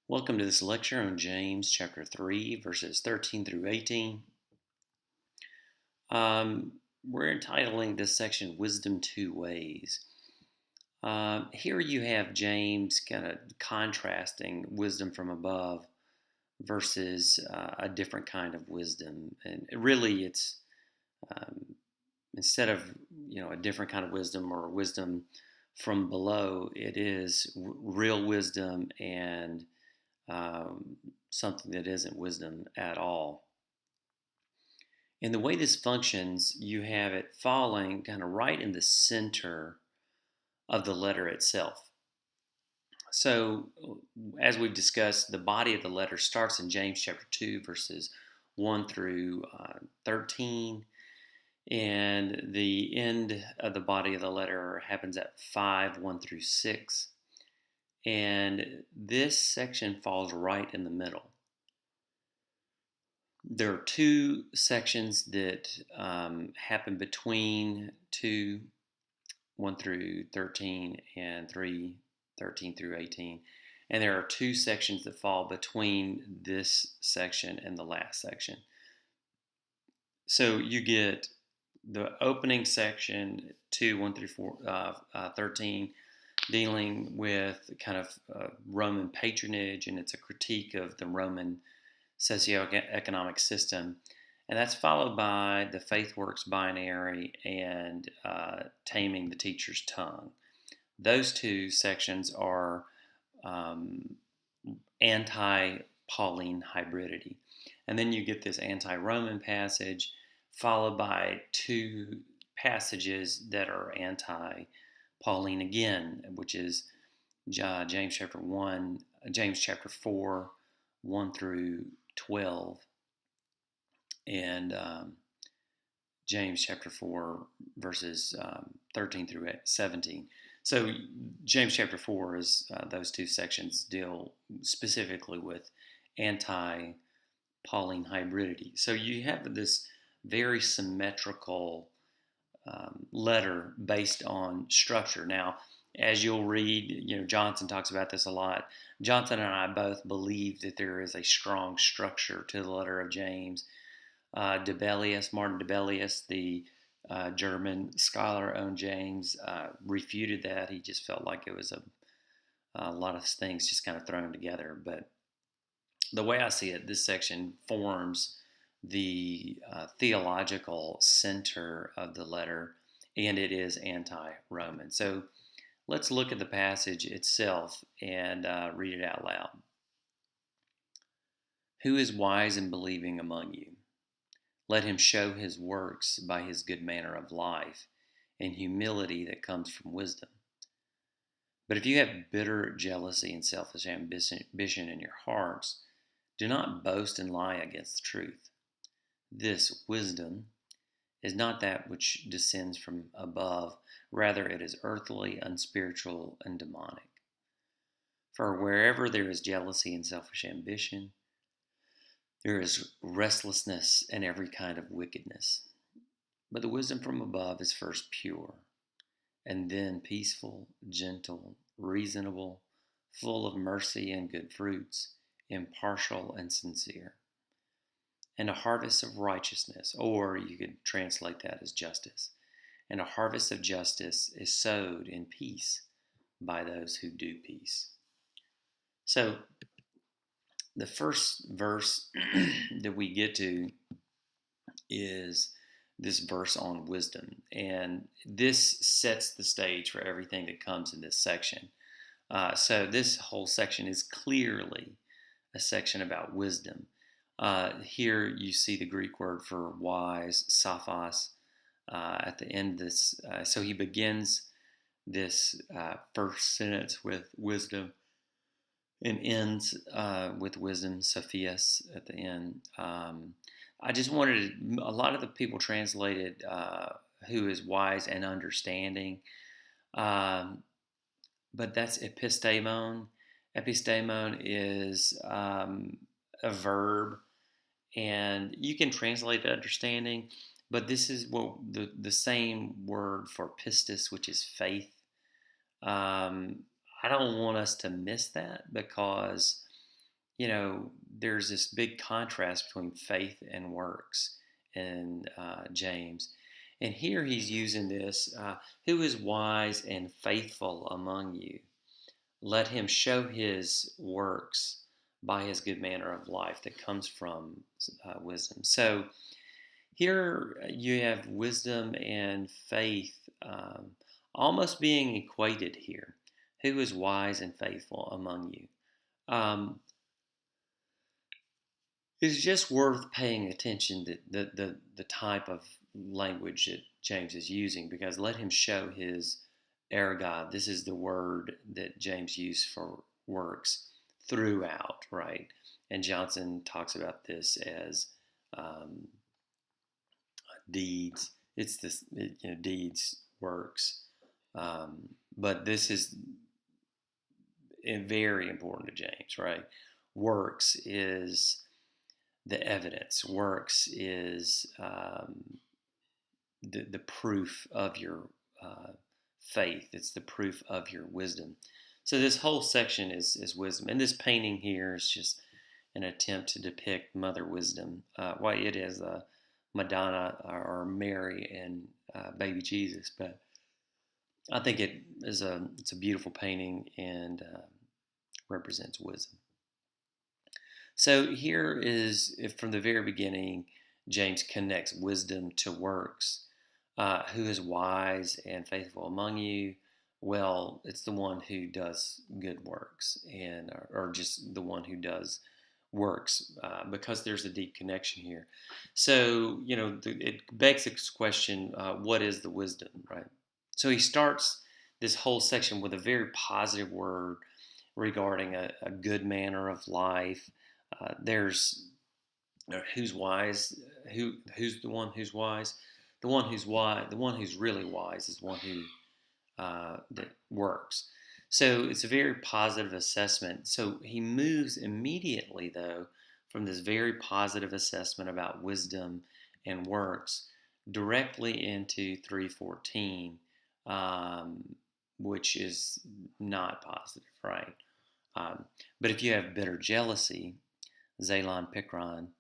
Welcome to this lecture on James chapter 3, verses 13 through 18. Um, we're entitling this section Wisdom Two Ways. Here you have James kind of contrasting wisdom from above versus a different kind of wisdom. And really, it's um, instead of a different kind of wisdom or wisdom from below, it is real wisdom and um, something that isn't wisdom at all. And the way this functions, you have it falling kind of right in the center of the letter itself. So, as we've discussed, the body of the letter starts in James chapter 2, verses 1 through 13, and the end of the body of the letter happens at 5, 1 through 6. And this section falls right in the middle. There are two sections that happen between 2, 1 through 13, and 3, 13 through 18. And there are two sections that fall between this section and the last section. So you get the opening section, 2, 1 through 13, dealing with kind of Roman patronage, and it's a critique of the Roman socioeconomic system. And that's followed by the faith works binary and taming the teacher's tongue. Those two sections are anti-Pauline hybridity. And then you get this anti-Roman passage followed by two passages that are anti-Pauline again, which is James chapter 4, 1 through 12, and James chapter 4, verses 13 through 17. So James chapter 4 is those two sections deal specifically with anti-Pauline hybridity. So you have this very symmetrical letter based on structure. Now, as you'll read, Johnson talks about this a lot. Johnson and I both believe that there is a strong structure to the letter of James. Martin Debelius, the German scholar on James, refuted that. He just felt like it was a lot of things just kind of thrown together. But the way I see it, this section forms the theological center of the letter, and it is anti-Roman. So let's look at the passage itself and read it out loud. Who is wise and believing among you? Let him show his works by his good manner of life and humility that comes from wisdom. But if you have bitter jealousy and selfish ambition in your hearts, do not boast and lie against the truth. This wisdom is not that which descends from above, rather it is earthly, unspiritual, and demonic. For wherever there is jealousy and selfish ambition, there is restlessness and every kind of wickedness. But the wisdom from above is first pure, and then peaceful, gentle, reasonable, full of mercy and good fruits, impartial and sincere. And a harvest of righteousness, or you could translate that as justice. And a harvest of justice is sowed in peace by those who do peace. So, the first verse that we get to is this verse on wisdom. And this sets the stage for everything that comes in this section. So this whole section is clearly a section about wisdom. Here you see the Greek word for wise, sophos, at the end of this. So he begins this first sentence with wisdom and ends with wisdom, Sophias, at the end. I just wanted a lot of the people translated who is wise and understanding, but that's epistemon. Epistemon is a verb, and you can translate understanding, but this is what the same word for pistis, which is faith. I don't want us to miss that because there's this big contrast between faith and works in James. And here he's using this, who is wise and faithful among you? Let him show his works by his good manner of life that comes from wisdom. So here you have wisdom and faith almost being equated here. Who is wise and faithful among you? It's just worth paying attention to the type of language that James is using, because let him show his ergod. This is the word that James used for works throughout, right? And Johnson talks about this as um, deeds. It's this, deeds, works. But this is very important to James, right? Works is the evidence. Works is the proof of your faith. It's the proof of your wisdom. So this whole section is wisdom. And this painting here is just an attempt to depict Mother Wisdom. Why it is Madonna or Mary and baby Jesus. But I think it's a beautiful painting and represents wisdom. So here is, from the very beginning, James connects wisdom to works. Who is wise and faithful among you? Well, it's the one who does good works, and or just the one who does works, because there's a deep connection here. So it begs this question: what is the wisdom, right? So he starts this whole section with a very positive word regarding a good manner of life. There's who's wise. Who's the one who's wise? The one who's wise. The one who's really wise is the one who that works. So it's a very positive assessment. So he moves immediately, though, from this very positive assessment about wisdom and works directly into 3:14, which is not positive, right? But if you have bitter jealousy, Zalon Pikron,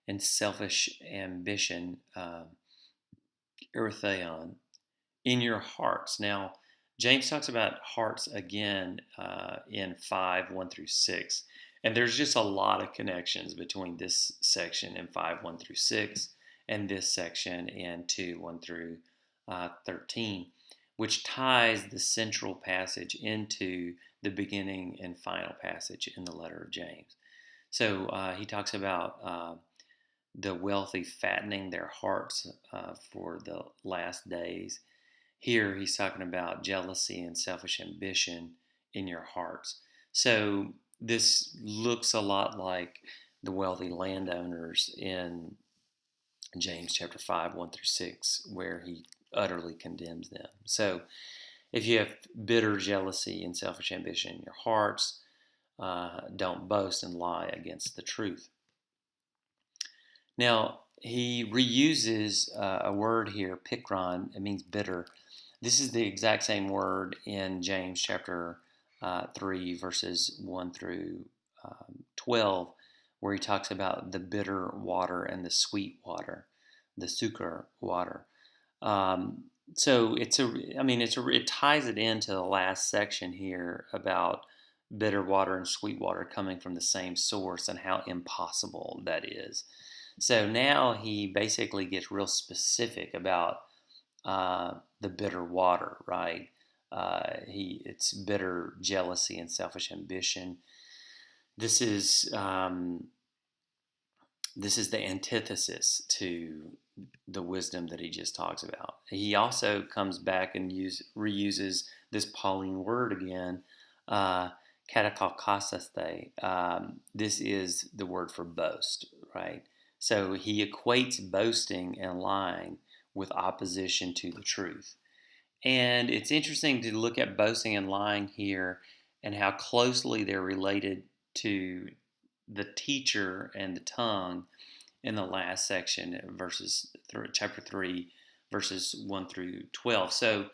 and selfish ambition, Erytheon, in your hearts. Now, James talks about hearts again in 5:1-6. And there's just a lot of connections between this section in 5:1-6 and this section in 2:1-13, which ties the central passage into the beginning and final passage in the letter of James. So he talks about the wealthy fattening their hearts for the last days. Here he's talking about jealousy and selfish ambition in your hearts. So this looks a lot like the wealthy landowners in James chapter 5:1-6, where he utterly condemns them. So if you have bitter jealousy and selfish ambition in your hearts, don't boast and lie against the truth. Now, he reuses a word here, pikron. It means bitter. This is the exact same word in James chapter 3, verses 1-12, where he talks about the bitter water and the sweet water, the sukkar water. So it ties it into the last section here about bitter water and sweet water coming from the same source and how impossible that is. So now he basically gets real specific about the bitter water, right? It's bitter jealousy and selfish ambition. This is the antithesis to the wisdom that he just talks about. He also comes back and reuses this Pauline word again, katakalkasathe. This is the word for boast, right? So he equates boasting and lying with opposition to the truth. And it's interesting to look at boasting and lying here and how closely they're related to the teacher and the tongue in the last section, chapter 3, verses 1-12. So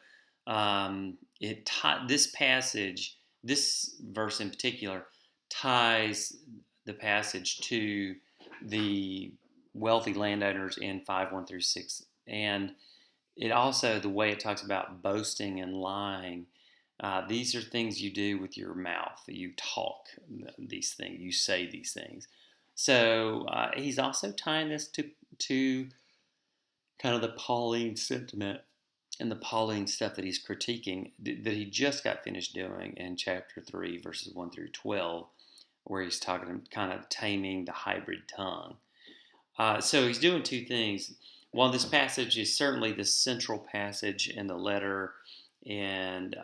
this passage, this verse in particular, ties the passage to the wealthy landowners in 5:1 through 6, and it also, the way it talks about boasting and lying. These are things you do with your mouth. You talk these things. You say these things. So he's also tying this to kind of the Pauline sentiment and the Pauline stuff that he's critiquing, that he just got finished doing in chapter 3, verses 1 through 12, where he's talking kind of taming the hybrid tongue. So he's doing two things. While this passage is certainly the central passage in the letter and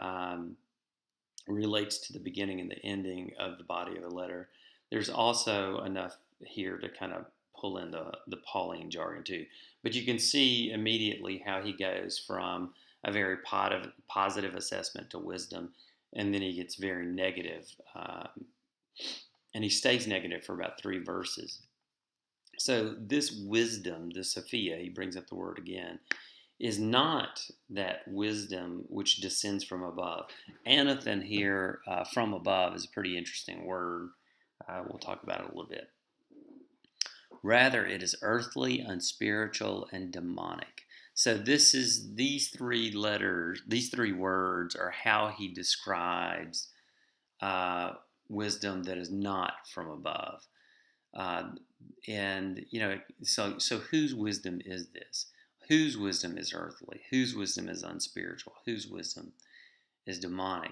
relates to the beginning and the ending of the body of the letter, there's also enough here to kind of pull in the Pauline jargon too. But you can see immediately how he goes from a very positive assessment to wisdom, and then he gets very negative, and he stays negative for about 3 verses. So this wisdom, the Sophia, he brings up the word again, is not that wisdom which descends from above. Anathen here, from above, is a pretty interesting word. We'll talk about it a little bit. Rather, it is earthly, unspiritual, and demonic. So these 3 letters, these 3 words are how he describes wisdom that is not from above. And so whose wisdom is this? Whose wisdom is earthly? Whose wisdom is unspiritual? Whose wisdom is demonic?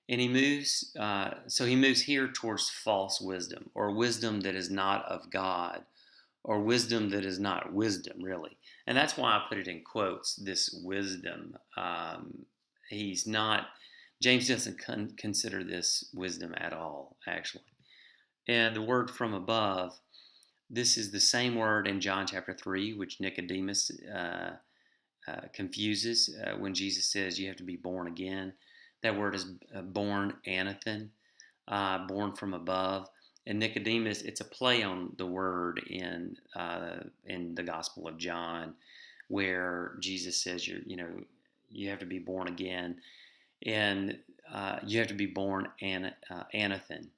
And he moves here towards false wisdom, or wisdom that is not of God, or wisdom that is not wisdom, really. And that's why I put it in quotes, this wisdom. James doesn't consider this wisdom at all, actually. And the word from above, this is the same word in John chapter 3, which Nicodemus confuses when Jesus says you have to be born again. That word is born, anathen, born from above. And Nicodemus, it's a play on the word in the Gospel of John, where Jesus says you have to be born again, and you have to be born anathen.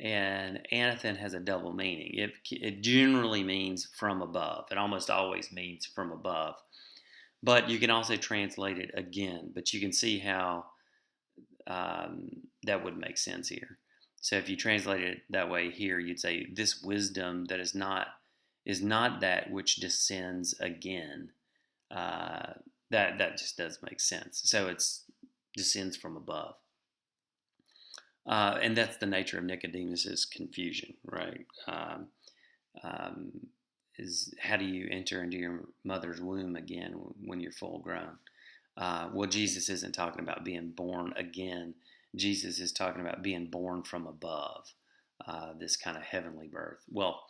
And anathen has a double meaning. It generally means from above. It almost always means from above. But you can also translate it again. But you can see how that would make sense here. So if you translate it that way here, you'd say this wisdom that is not that which descends again. That just does make sense. So it's descends from above. And that's the nature of Nicodemus's confusion, right? Is how do you enter into your mother's womb again when you're full grown? Well, Jesus isn't talking about being born again. Jesus is talking about being born from above, this kind of heavenly birth. Well,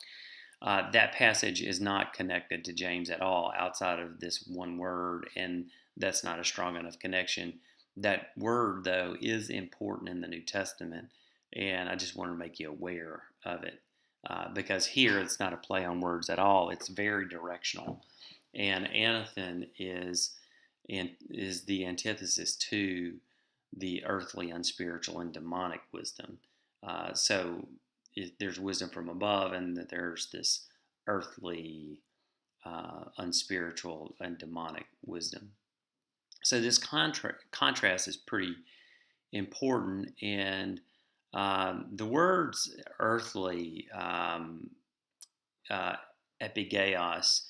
that passage is not connected to James at all outside of this one word, and that's not a strong enough connection. That word, though, is important in the New Testament, and I just want to make you aware of it, because here it's not a play on words at all. It's very directional, and anathen is the antithesis to the earthly, unspiritual, and demonic wisdom. So there's wisdom from above, and that there's this earthly, unspiritual, and demonic wisdom. So this contrast is pretty important, and the words earthly, epigeios,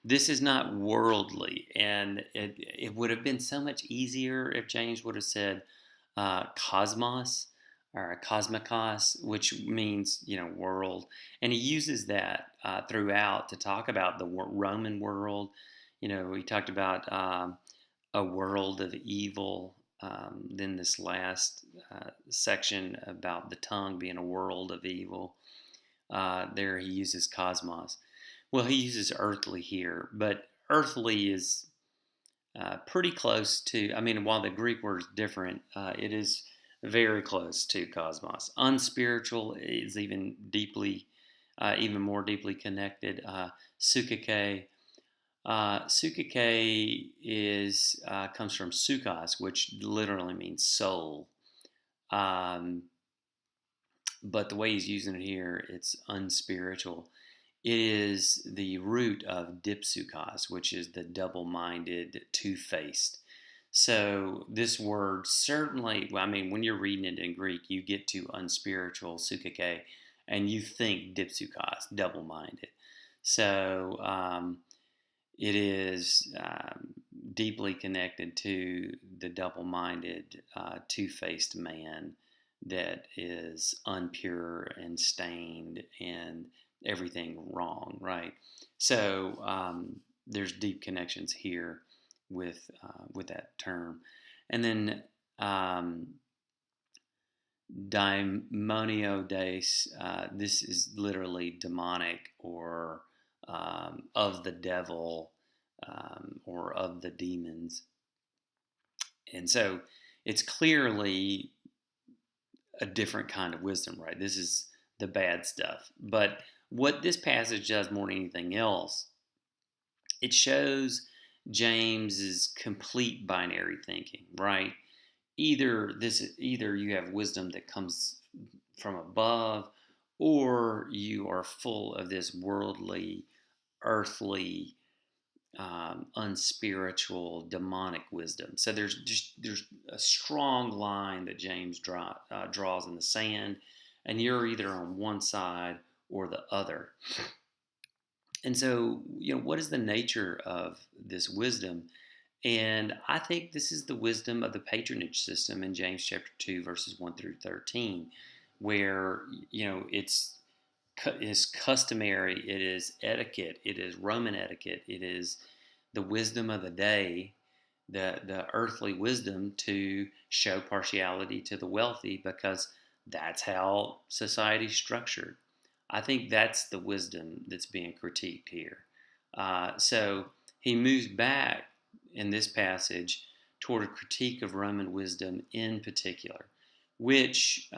this is not worldly, and it would have been so much easier if James would have said cosmos or cosmikos, which means world, and he uses that throughout to talk about the Roman world. He talked about a world of evil. Then this last section about the tongue being a world of evil. There he uses cosmos. Well, he uses earthly here, but earthly is pretty close to, while the Greek word is different, it is very close to cosmos. Unspiritual is even more deeply connected. Sukake. Sukake comes from sukos, which literally means soul. but the way he's using it here, it's unspiritual. It is the root of dipsukos, which is the double-minded, two-faced. So this word certainly, well, I mean, when you're reading it in Greek, you get to unspiritual, sukake, and you think dipsukos, double-minded. So it is deeply connected to the double-minded, two-faced man that is unpure and stained and everything wrong, right? So there's deep connections here with that term, and then daemoniodes. This is literally demonic or of the devil or of the demons, and so it's clearly a different kind of wisdom, right? This is the bad stuff. But what this passage does more than anything else, it shows James's complete binary thinking, right? Either you have wisdom that comes from above, or you are full of this worldly, earthly, unspiritual, demonic wisdom. So there's a strong line that James draws in the sand, and you're either on one side or the other. And so, what is the nature of this wisdom? And I think this is the wisdom of the patronage system in James chapter 2, verses 1 through 13, where, is customary, it is etiquette, it is Roman etiquette, it is the wisdom of the day, the earthly wisdom to show partiality to the wealthy because that's how society's structured. I think that's the wisdom that's being critiqued here. So he moves back in this passage toward a critique of Roman wisdom in particular, which,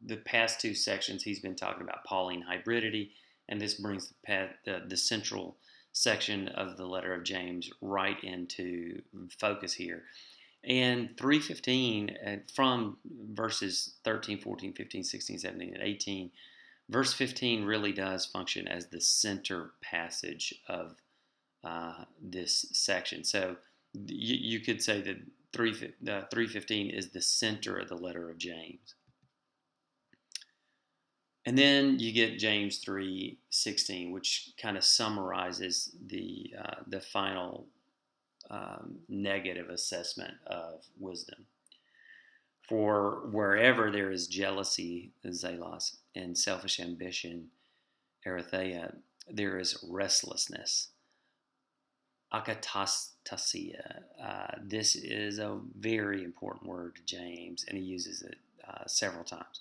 the past two sections he's been talking about Pauline hybridity, and this brings the central section of the letter of James right into focus here. And 3:15, from verses 13, 14, 15, 16, 17, and 18, verse 15 really does function as the center passage of this section. So you could say that 3:15 is the center of the letter of James. And then you get James 3:16, which kind of summarizes the final negative assessment of wisdom. For wherever there is jealousy, zelos, and selfish ambition, eritheia, there is restlessness, akatastasia. This is a very important word to James, and he uses it several times.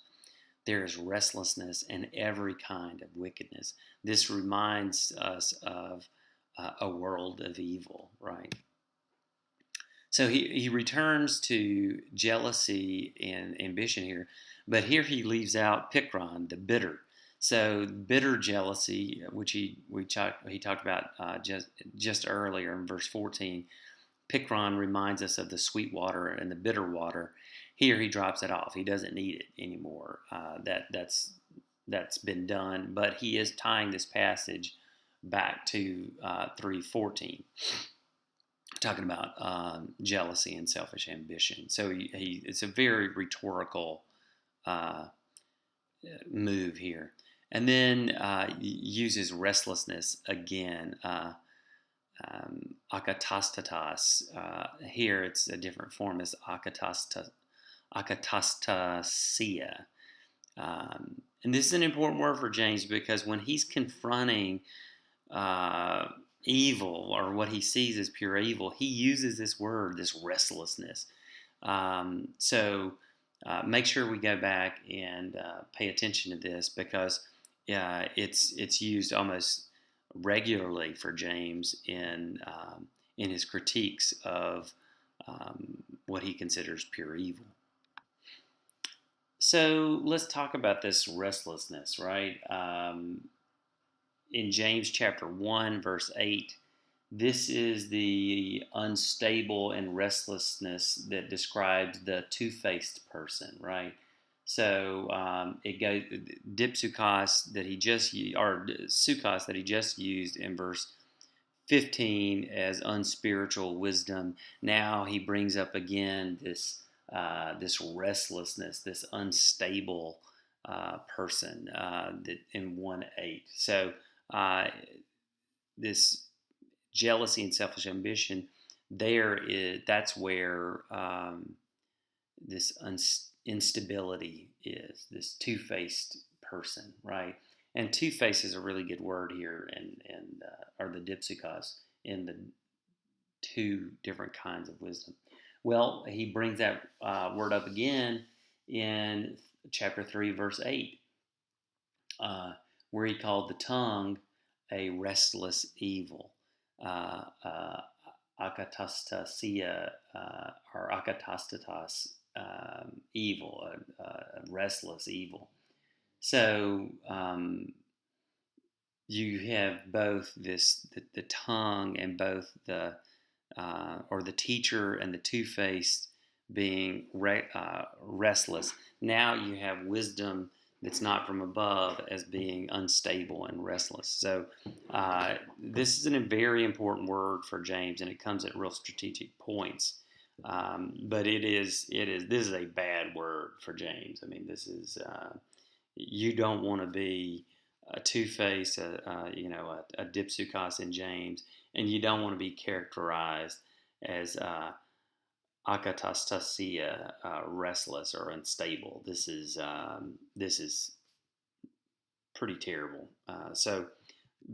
There is restlessness and every kind of wickedness. This reminds us of a world of evil, right? So he returns to jealousy and ambition here, but here he leaves out pikron, the bitter. So bitter jealousy, which he talked about just earlier in verse 14. Pikron reminds us of the sweet water and the bitter water. Here he drops it off. He doesn't need it anymore. That's been done. But he is tying this passage back to 3:14, talking about jealousy and selfish ambition. So it's a very rhetorical move here. And then uses restlessness again. Akatastatas. Here it's a different form. It's akatastasia. And this is an important word for James because when he's confronting evil or what he sees as pure evil, he uses this word, this restlessness. So make sure we go back and pay attention to this because it's used almost regularly for James in his critiques of what he considers pure evil. So let's talk about this restlessness, right? In James chapter 1, verse 8, this is the unstable and restlessness that describes the two-faced person, right? So it goes dipsukos that he just used, or sukos that he just used in verse 15 as unspiritual wisdom. Now he brings up again this restlessness, this unstable person that in 1:8. So uh, this jealousy and selfish ambition, that's where this instability is, this two-faced person, right? And two-faced is a really good word here, and or the dipsykos in the two different kinds of wisdom. Well, he brings that word up again in chapter 3, verse 8, uh, where he called the tongue a restless evil. Uh, uh, Akatastasia or akatastatos, evil, a restless evil. So you have both the tongue and both the or the teacher and the two-faced being restless. Now you have wisdom that's not from above as being unstable and restless. So this is a very important word for James, and it comes at real strategic points. But this is a bad word for James. I mean, this is you don't want to be a two-faced, a dipsukos in James, and you don't want to be characterized as akatastasia, restless or unstable. This is pretty terrible. So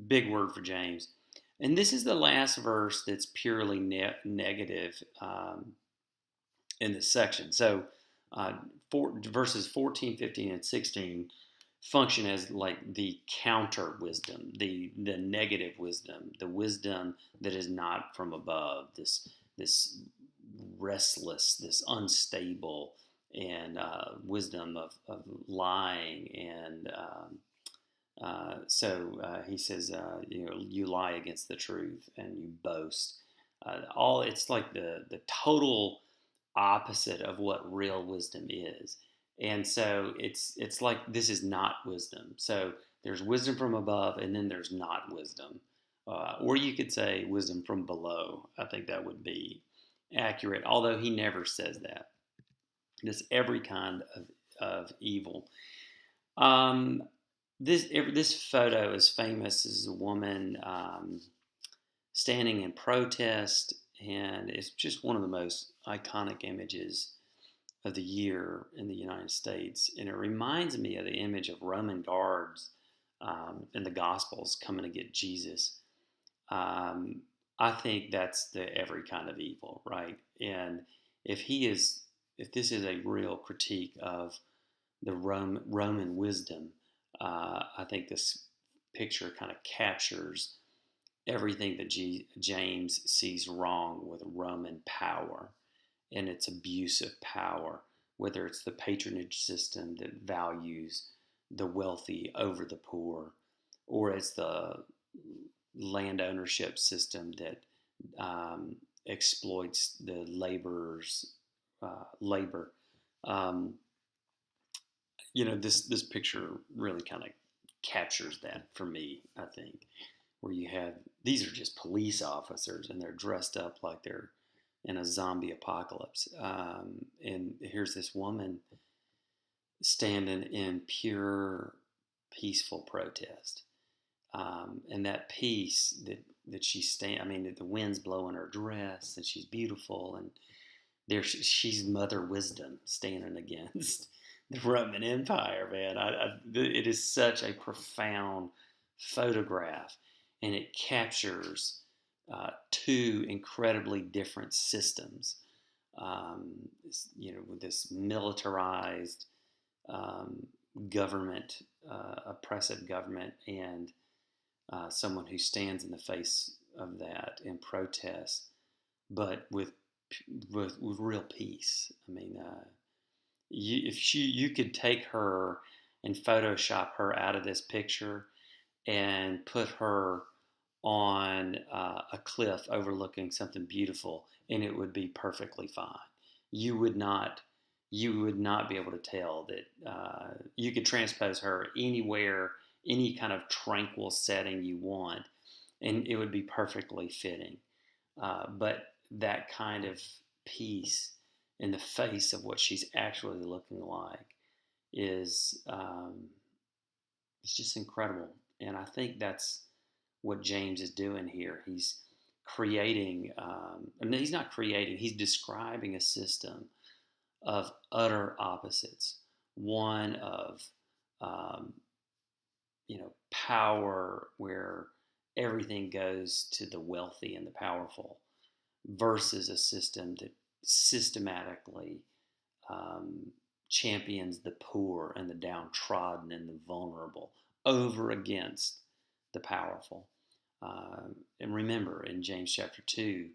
big word for James. And this is the last verse that's purely negative in this section. So verses 14, 15, and 16 function as like the counter wisdom, the negative wisdom, the wisdom that is not from above, this restless, this unstable, and wisdom of lying. And he says, you lie against the truth and you boast. It's like the total opposite of what real wisdom is. And so it's like this is not wisdom. So there's wisdom from above, and then there's not wisdom. Or you could say wisdom from below. I think that would be accurate, although he never says that. This every kind of evil. Um, this photo is famous. This is a woman standing in protest, and it's just one of the most iconic images of the year in the United States. And it reminds me of the image of Roman guards in the Gospels coming to get Jesus. Um, I think that's the every kind of evil, right? And if this is a real critique of the Roman wisdom, I think this picture kind of captures everything that James sees wrong with Roman power and its abuse of power, whether it's the patronage system that values the wealthy over the poor, or it's the land ownership system that exploits the laborers' labor. Um, this picture really kind of captures that for me, I think, where you have these are just police officers and they're dressed up like they're in a zombie apocalypse. And here's this woman standing in pure, peaceful protest. And that peace that I mean, the wind's blowing her dress and she's beautiful. And she's Mother Wisdom standing against the Roman Empire, man. It is such a profound photograph, and it captures two incredibly different systems. With this militarized um, government, oppressive government, and someone who stands in the face of that and protests, but with real peace. I mean, you could take her and Photoshop her out of this picture and put her on a cliff overlooking something beautiful, and it would be perfectly fine. You would not you would not be able to tell that you could transpose her anywhere, any kind of tranquil setting you want, and it would be perfectly fitting. But that kind of peace in the face of what she's actually looking like is it's just incredible. And I think that's what James is doing here. He's creating, and he's not creating, he's describing a system of utter opposites. One of, um, power where everything goes to the wealthy and the powerful, versus a system that systematically um, champions the poor and the downtrodden and the vulnerable over against the powerful. And remember, in James chapter 2,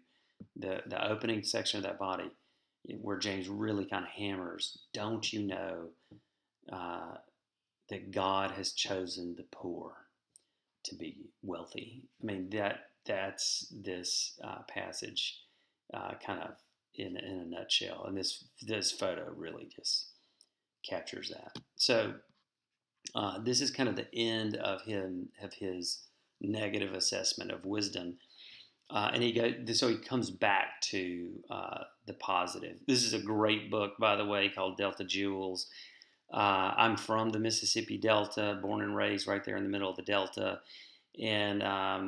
the opening section of that body, where James really kind of hammers, don't you know uh, that God has chosen the poor to be wealthy? I mean, that's this passage kind of in a nutshell, and this photo really just captures that. So this is kind of the end of his negative assessment of wisdom, and he comes back to the positive. This is a great book, by the way, called Delta Jewels. I'm from the Mississippi Delta, born and raised right there in the middle of the Delta, and I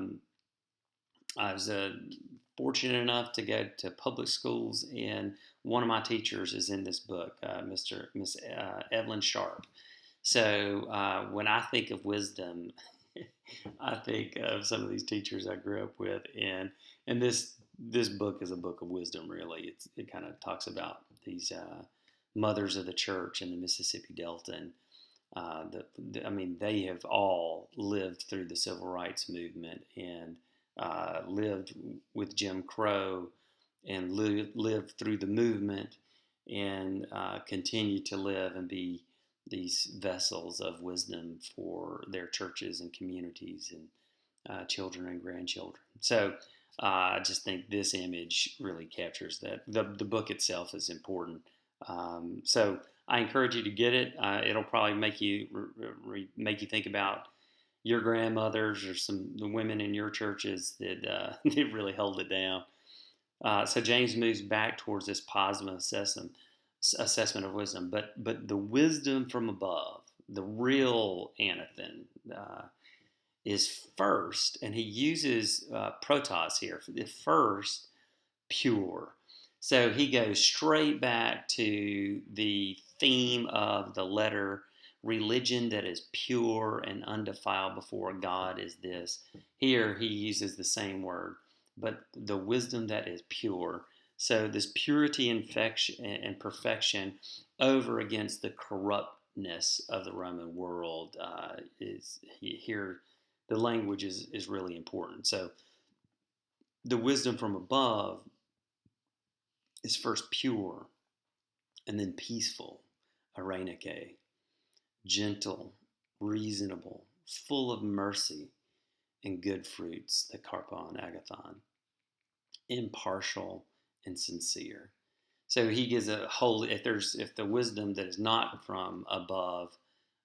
was fortunate enough to go to public schools, and one of my teachers is in this book, Miss Evelyn Sharp. So when I think of wisdom, I think of some of these teachers I grew up with, and this book is a book of wisdom. Really, it kind of talks about these mothers of the church in the Mississippi Delta, and I mean, they have all lived through the civil rights movement and lived with Jim Crow and lived through the movement and continue to live and be these vessels of wisdom for their churches and communities and children and grandchildren. So I just think this image really captures that. The book itself is important. So I encourage you to get it. It'll probably make you make you think about your grandmothers or the women in your churches that that really hold it down. So James moves back towards this positive assessment of wisdom, but the wisdom from above, the real Anathan, is first, and he uses protos here for the first, pure. So he goes straight back to the theme of the letter. Religion that is pure and undefiled before God is this. Here he uses the same word, but the wisdom that is pure. So this purity and perfection over against the corruptness of the Roman world is here. The language is really important. So the wisdom from above is first pure and then peaceful, arenake, gentle, reasonable, full of mercy and good fruits, the karpon, agathon, impartial and sincere. So he gives a whole. If the wisdom that is not from above,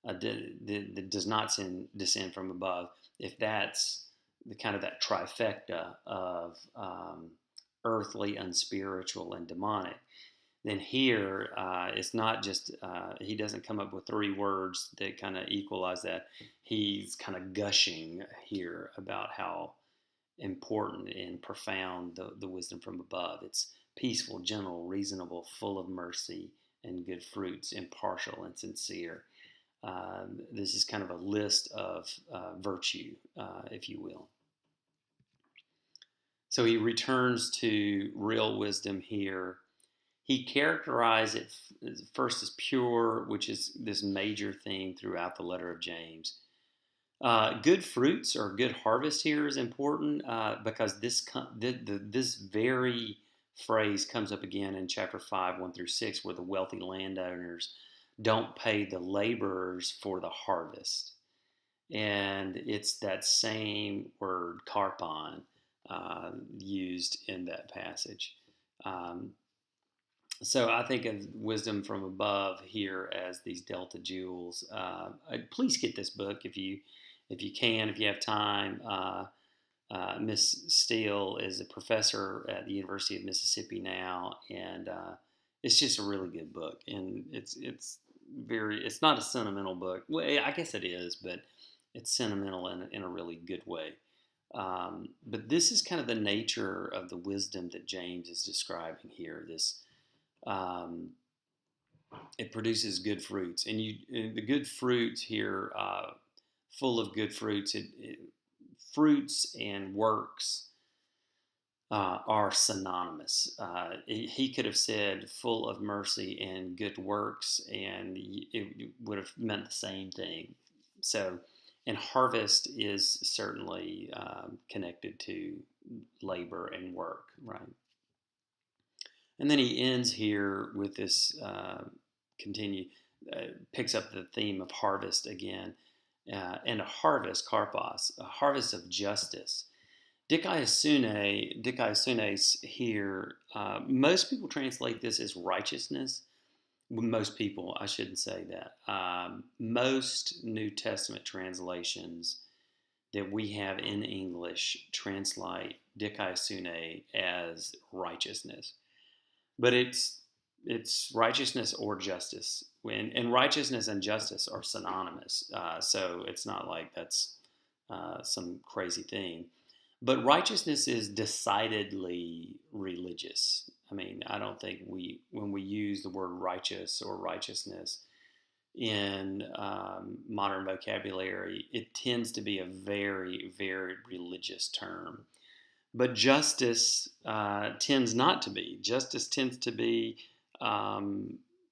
that does not descend from above, if that's the kind of that trifecta of earthly, unspiritual, and demonic, then here it's not just he doesn't come up with three words that kind of equalize that. He's kind of gushing here about how important and profound the wisdom from above. It's peaceful, gentle, reasonable, full of mercy and good fruits, impartial and sincere. This is kind of a list of virtue, if you will. So he returns to real wisdom here. He characterized it first as pure, which is this major theme throughout the letter of James. Good fruits or good harvest here is important because this very phrase comes up again in chapter 5, 1 through 6, where the wealthy landowners don't pay the laborers for the harvest. And it's that same word, karpon, used in that passage. So I think of wisdom from above here as these delta jewels. Please get this book if you can, if you have time. Miss Steele is a professor at the University of Mississippi now, and it's just a really good book. And it's not a sentimental book. Well, I guess it is, but it's sentimental in a really good way. But this is kind of the nature of the wisdom that James is describing here. This um, it produces good fruits, and the good fruits here, full of good fruits. Fruits and works are synonymous. He could have said full of mercy and good works, and it would have meant the same thing. So, and harvest is certainly connected to labor and work, right? And then he ends here with this continue, picks up the theme of harvest again. And a harvest, karpos, a harvest of justice. Dikaiosune here, most people translate this as righteousness. Most people, I shouldn't say that. Most New Testament translations that we have in English translate dikaiosune as righteousness. But it's righteousness or justice. And righteousness and justice are synonymous. So it's not like that's some crazy thing. But righteousness is decidedly religious. I mean, I don't think when we use the word righteous or righteousness in modern vocabulary, it tends to be a very, very religious term. But justice tends not to be. Justice tends to be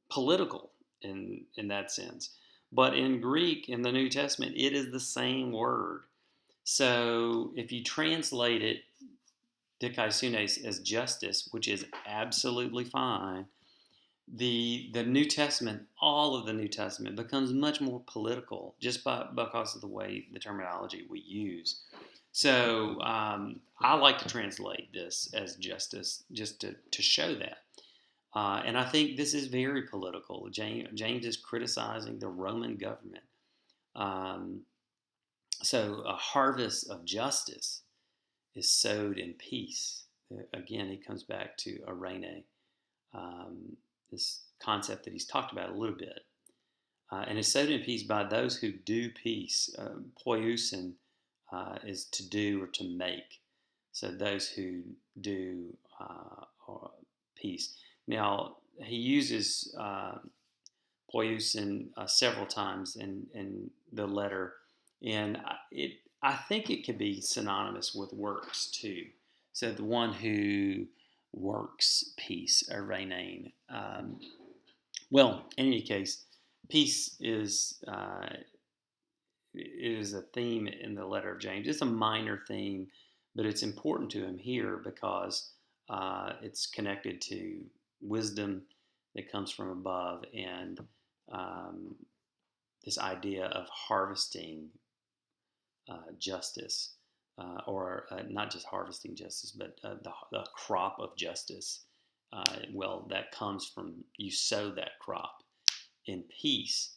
political in that sense. But in Greek, in the New Testament, it is the same word. So if you translate it, dikaiosune, as justice, which is absolutely fine, the New Testament, all of the New Testament, becomes much more political just because of the way the terminology we use. So I like to translate this as justice just to show that. And I think this is very political. James is criticizing the Roman government. Um, so a harvest of justice is sowed in peace. Again, he comes back to arene, this concept that he's talked about a little bit. And is sowed in peace by those who do peace. Poiusin is to do or to make. So those who do peace. Now, he uses poiusin several times in the letter, and I think it could be synonymous with works too. So the one who works peace, or reinain. Well, in any case, peace is a theme in the letter of James. It's a minor theme, but it's important to him here because it's connected to wisdom that comes from above, and um, this idea of harvesting justice, or not just harvesting justice, but the crop of justice. Well, that comes from you sow that crop in peace,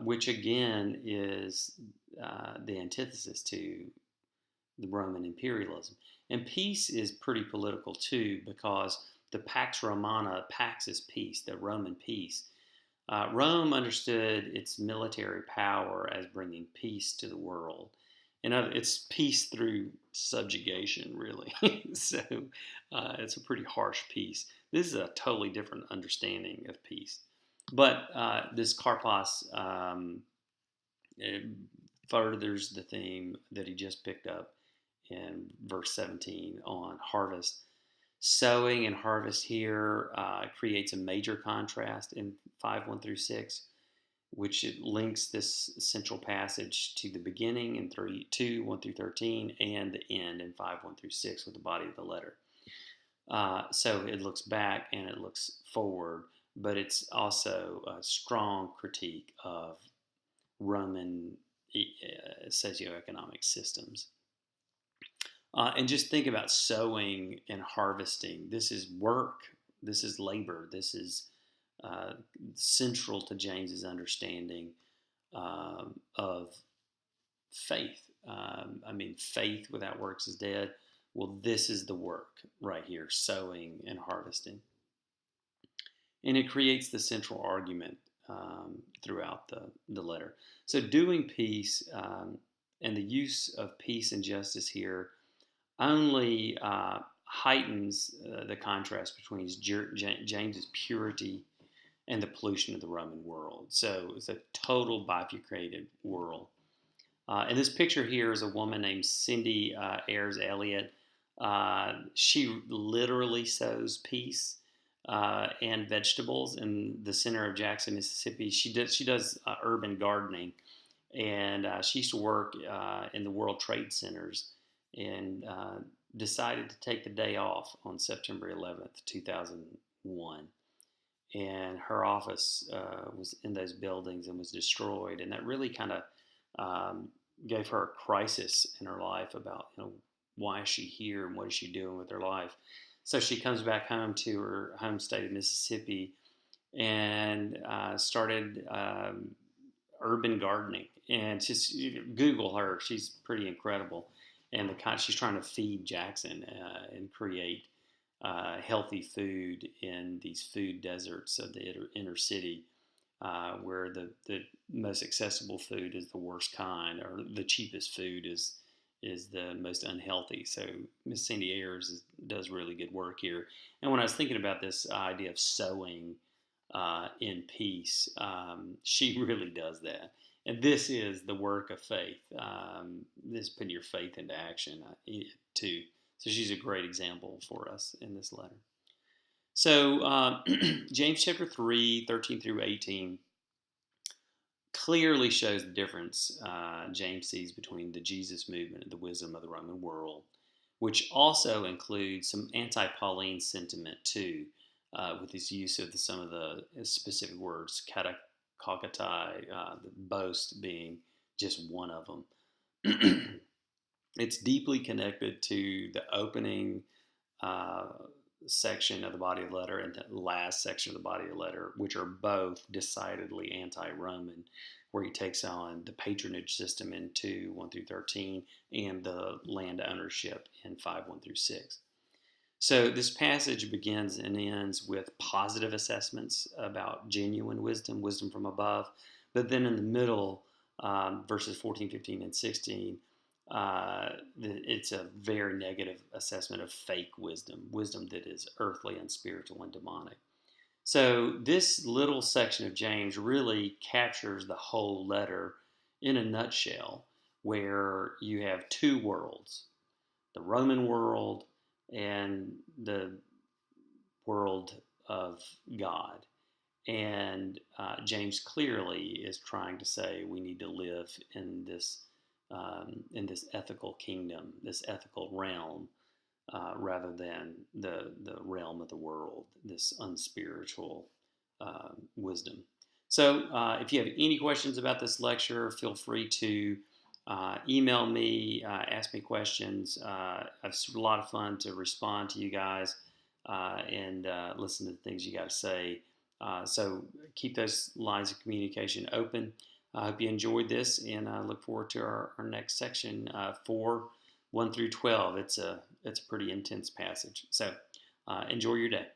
which again is the antithesis to the Roman imperialism. And peace is pretty political too, because the Pax Romana, Pax is peace, the Roman peace. Rome understood its military power as bringing peace to the world. And it's peace through subjugation, really. So it's a pretty harsh peace. This is a totally different understanding of peace. But this karpos furthers the theme that he just picked up in verse 17 on harvest. Sowing and harvest here creates a major contrast in 5:1 through 6, which it links this central passage to the beginning in 2:1 through 13, and the end in 5:1 through 6 with the body of the letter. So it looks back and it looks forward, but it's also a strong critique of Roman socioeconomic systems. And just think about sowing and harvesting. This is work. This is labor. This is central to James's understanding of faith. Faith without works is dead. Well, this is the work right here, sowing and harvesting. And it creates the central argument throughout the letter. So, doing peace and the use of peace and justice here only heightens the contrast between James's purity and the pollution of the Roman world. So it's a total bifurcated world. And this picture here is a woman named Cindy Ayers Elliott. She literally sows peace and vegetables in the center of Jackson, Mississippi. She does urban gardening, and she used to work in the World Trade Centers, and decided to take the day off on September 11th, 2001. And her office was in those buildings and was destroyed, and that really kind of gave her a crisis in her life about, why is she here and what is she doing with her life. So she comes back home to her home state of Mississippi and started urban gardening. And just Google her; she's pretty incredible. And she's trying to feed Jackson and create healthy food in these food deserts of the inner city, where the most accessible food is the worst kind, or the cheapest food is the most unhealthy. So Miss Cindy Ayers does really good work here. And when I was thinking about this idea of sowing in peace, she really does that. And this is the work of faith. This putting your faith into action too. So she's a great example for us in this letter. So James chapter 3, 13 through 18 clearly shows the difference James sees between the Jesus movement and the wisdom of the Roman world, which also includes some anti-Pauline sentiment too, with his use of some of the specific words, katakatai, the boast being just one of them. It's deeply connected to the opening section of the body of the letter and the last section of the body of the letter, which are both decidedly anti-Roman, where he takes on the patronage system in 2, 1 through 13, and the land ownership in 5, 1 through 6. So this passage begins and ends with positive assessments about genuine wisdom, wisdom from above, but then in the middle, verses 14, 15, and 16, it's a very negative assessment of fake wisdom, wisdom that is earthly, unspiritual, and demonic. So this little section of James really captures the whole letter in a nutshell, where you have two worlds, the Roman world and the world of God. And James clearly is trying to say we need to live in this ethical kingdom, this ethical realm, rather than the realm of the world, this unspiritual wisdom. So if you have any questions about this lecture, feel free to email me, ask me questions. It's a lot of fun to respond to you guys and listen to the things you got to say. So keep those lines of communication open. I hope you enjoyed this, and I look forward to our next section, 4, 1 through 12. It's a pretty intense passage. So enjoy your day.